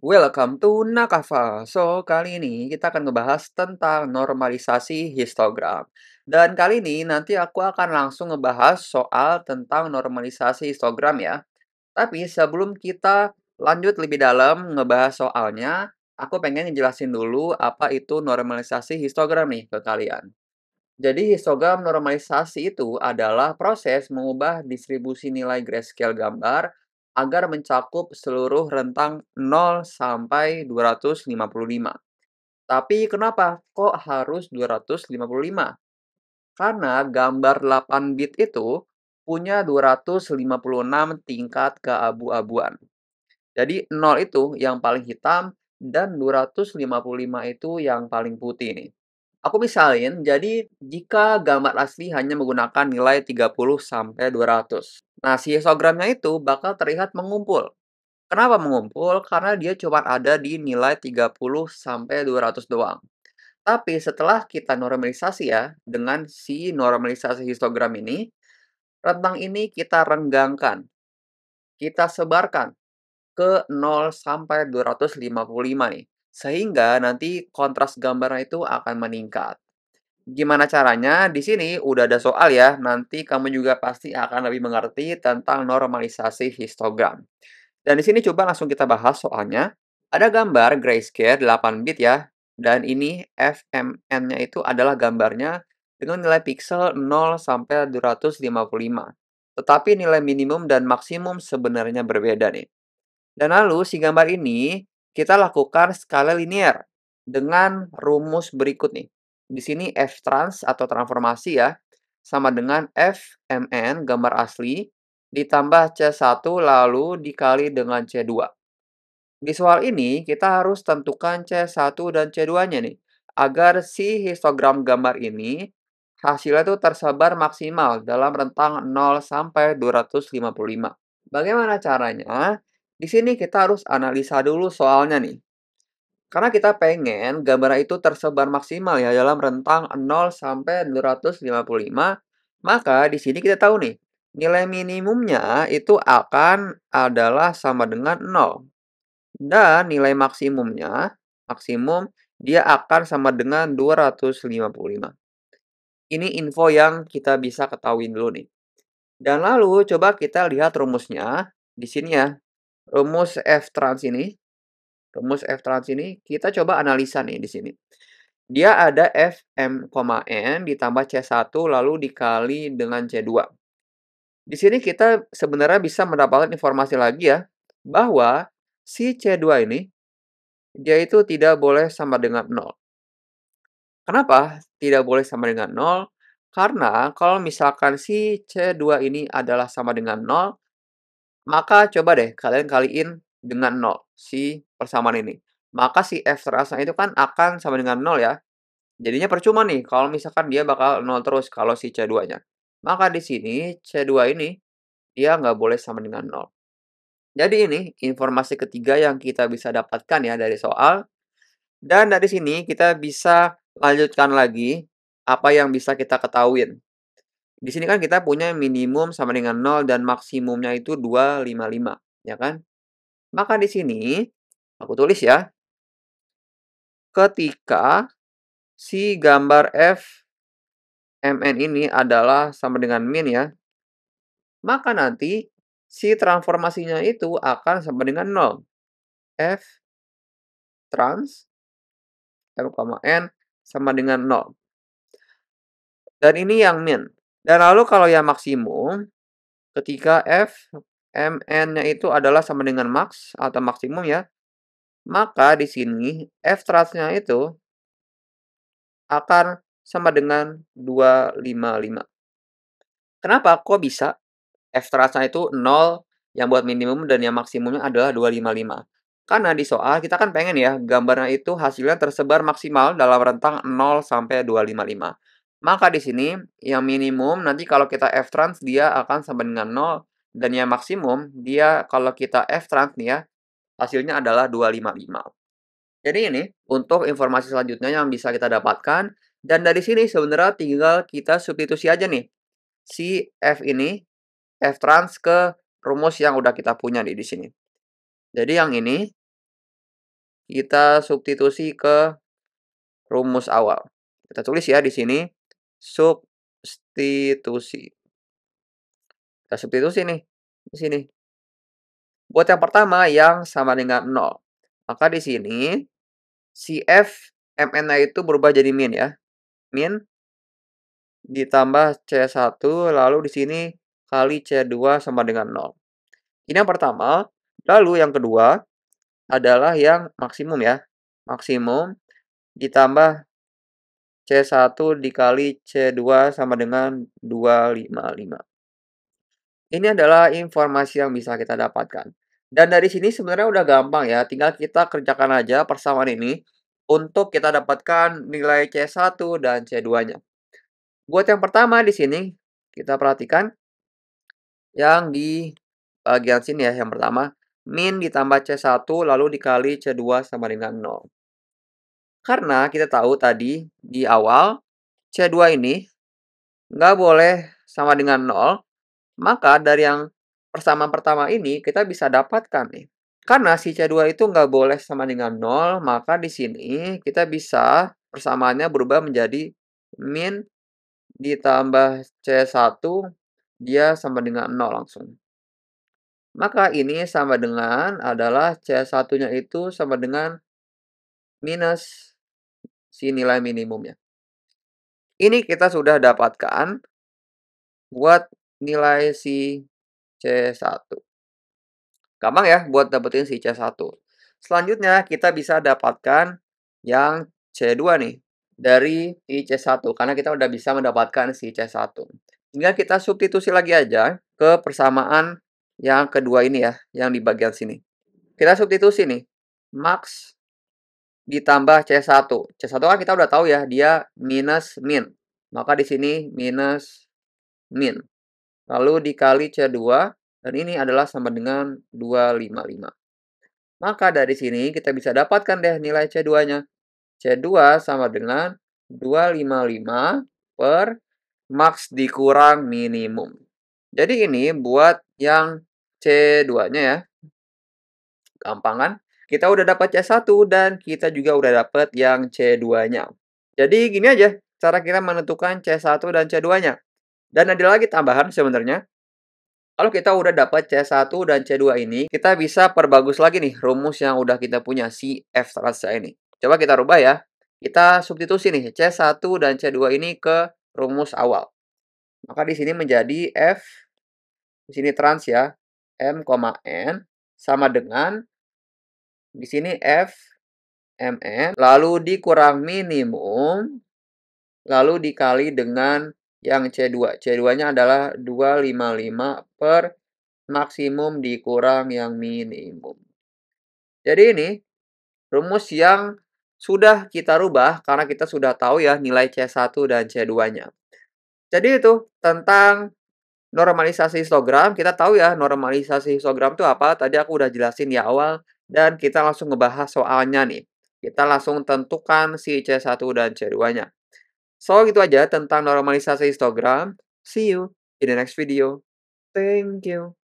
Welcome to Nakava. So, kali ini kita akan ngebahas tentang normalisasi histogram. Dan kali ini nanti aku akan langsung ngebahas soal tentang normalisasi histogram ya. Tapi sebelum kita lanjut lebih dalam ngebahas soalnya, aku pengen ngejelasin dulu apa itu normalisasi histogram nih ke kalian. Jadi histogram normalisasi itu adalah proses mengubah distribusi nilai grayscale gambar agar mencakup seluruh rentang 0 sampai 255. Tapi kenapa kok harus 255? Karena gambar 8 bit itu punya 256 tingkat keabu-abuan. Jadi 0 itu yang paling hitam dan 255 itu yang paling putih nih. Aku misalin, jadi jika gambar asli hanya menggunakan nilai 30 sampai 200. Nah, si histogramnya itu bakal terlihat mengumpul. Kenapa mengumpul? Karena dia cuma ada di nilai 30 sampai 200 doang. Tapi setelah kita normalisasi ya, dengan si normalisasi histogram ini, rentang ini kita renggangkan, kita sebarkan ke 0 sampai 255 nih. Sehingga nanti kontras gambarnya itu akan meningkat. Gimana caranya? Di sini udah ada soal ya, nanti kamu juga pasti akan lebih mengerti tentang normalisasi histogram. Dan di sini coba langsung kita bahas soalnya. Ada gambar grayscale 8 bit ya, dan ini FMN-nya itu adalah gambarnya dengan nilai pixel 0 sampai 255. Tetapi nilai minimum dan maksimum sebenarnya berbeda nih. Dan lalu si gambar ini kita lakukan skala linear dengan rumus berikut nih. Di sini F trans atau transformasi ya, sama dengan FMN gambar asli ditambah C1 lalu dikali dengan C2. Di soal ini kita harus tentukan C1 dan C2-nya nih, agar si histogram gambar ini hasilnya tuh tersebar maksimal dalam rentang 0 sampai 255. Bagaimana caranya? Di sini kita harus analisa dulu soalnya nih. Karena kita pengen gambar itu tersebar maksimal ya dalam rentang 0 sampai 255, maka di sini kita tahu nih, nilai minimumnya itu akan adalah sama dengan 0 dan nilai maksimum dia akan sama dengan 255. Ini info yang kita bisa ketahui dulu nih. Dan lalu coba kita lihat rumusnya di sini ya. Rumus F trans ini, rumus F trans ini kita coba analisa nih di sini. Dia ada Fm, N ditambah C1 lalu dikali dengan C2. Di sini kita sebenarnya bisa mendapatkan informasi lagi ya, bahwa si C2 ini dia itu tidak boleh sama dengan 0. Kenapa tidak boleh sama dengan 0? Karena kalau misalkan si C2 ini adalah sama dengan 0, maka coba deh kalian kaliin dengan 0 si persamaan ini. Maka si F terasnya itu kan akan sama dengan 0 ya. Jadinya percuma nih kalau misalkan dia bakal 0 terus kalau si C2-nya. Maka di sini C2 ini dia nggak boleh sama dengan 0. Jadi ini informasi ketiga yang kita bisa dapatkan ya dari soal. Dan dari sini kita bisa lanjutkan lagi apa yang bisa kita ketahuin. Di sini kan kita punya minimum sama dengan 0 dan maksimumnya itu 255, ya kan? Maka di sini aku tulis ya, ketika si gambar FMN ini adalah sama dengan min ya, maka nanti si transformasinya itu akan sama dengan 0. F trans M, N sama dengan 0. Dan ini yang min. Dan lalu kalau yang maksimum, ketika FMN-nya itu adalah sama dengan max atau maksimum ya, maka di sini F transnya itu akan sama dengan 255. Kenapa? Kok bisa? F transnya itu 0, yang buat minimum dan yang maksimumnya adalah 255. Karena di soal kita kan pengen ya, gambarnya itu hasilnya tersebar maksimal dalam rentang 0 sampai 255. Maka di sini yang minimum nanti kalau kita F trans dia akan sama dengan 0 dan yang maksimum dia kalau kita F trans nih ya, hasilnya adalah 255. Jadi ini untuk informasi selanjutnya yang bisa kita dapatkan dan dari sini sebenarnya tinggal kita substitusi aja nih si F ini F trans ke rumus yang udah kita punya nih di sini. Jadi yang ini kita substitusi ke rumus awal. Kita tulis ya di sini, substitusi. Kita substitusi nih, di sini. Buat yang pertama yang sama dengan 0. Maka di sini, si F MN-nya itu berubah jadi min ya. Min ditambah C1, lalu di sini kali C2 sama dengan 0. Ini yang pertama. Lalu yang kedua adalah yang maksimum ya. Maksimum ditambah C1 dikali C2 sama dengan 255. Ini adalah informasi yang bisa kita dapatkan. Dan dari sini sebenarnya udah gampang ya, tinggal kita kerjakan aja persamaan ini untuk kita dapatkan nilai C1 dan C2-nya. Buat yang pertama di sini, kita perhatikan yang di bagian sini ya, yang pertama, min ditambah C1 lalu dikali C2 sama dengan 0. Karena kita tahu tadi di awal, C2 ini nggak boleh sama dengan 0, maka dari yang persamaan pertama ini kita bisa dapatkan nih. Karena si C2 itu nggak boleh sama dengan 0, maka di sini kita bisa persamaannya berubah menjadi min ditambah C1, dia sama dengan 0 langsung. Maka ini sama dengan adalah C1-nya itu sama dengan minus si nilai minimumnya. Ini kita sudah dapatkan buat nilai si C1. Gampang ya buat dapetin si C1. Selanjutnya kita bisa dapatkan yang C2 nih dari si C1 karena kita udah bisa mendapatkan si C1. Tinggal kita substitusi lagi aja ke persamaan yang kedua ini ya, yang di bagian sini. Kita substitusi nih, max ditambah C1. C1 kan kita udah tahu ya, dia minus min. Maka di sini minus min. Lalu dikali C2, dan ini adalah sama dengan 255. Maka dari sini kita bisa dapatkan deh nilai C2-nya. C2 sama dengan 255 per max dikurang minimum. Jadi ini buat yang C2-nya ya. Gampang kan? Kita udah dapat C1 dan kita juga udah dapat yang C2-nya. Jadi gini aja cara kita menentukan C1 dan C2-nya. Dan ada lagi tambahan sebenarnya. Kalau kita udah dapat C1 dan C2 ini, kita bisa perbagus lagi nih rumus yang udah kita punya, si F rasa ini. Coba kita rubah ya. Kita substitusi nih C1 dan C2 ini ke rumus awal. Maka di sini menjadi F, di sini trans ya, M, N, sama dengan, di sini F, MN, lalu dikurang minimum, lalu dikali dengan yang C2. C2-nya adalah 255 per maksimum dikurang yang minimum. Jadi ini rumus yang sudah kita rubah karena kita sudah tahu ya nilai C1 dan C2-nya. Jadi itu tentang normalisasi histogram. Kita tahu ya normalisasi histogram itu apa. Tadi aku udah jelasin di awal dan kita langsung ngebahas soalnya nih. Kita langsung tentukan si C1 dan C2-nya. So, gitu aja tentang normalisasi histogram. See you in the next video. Thank you.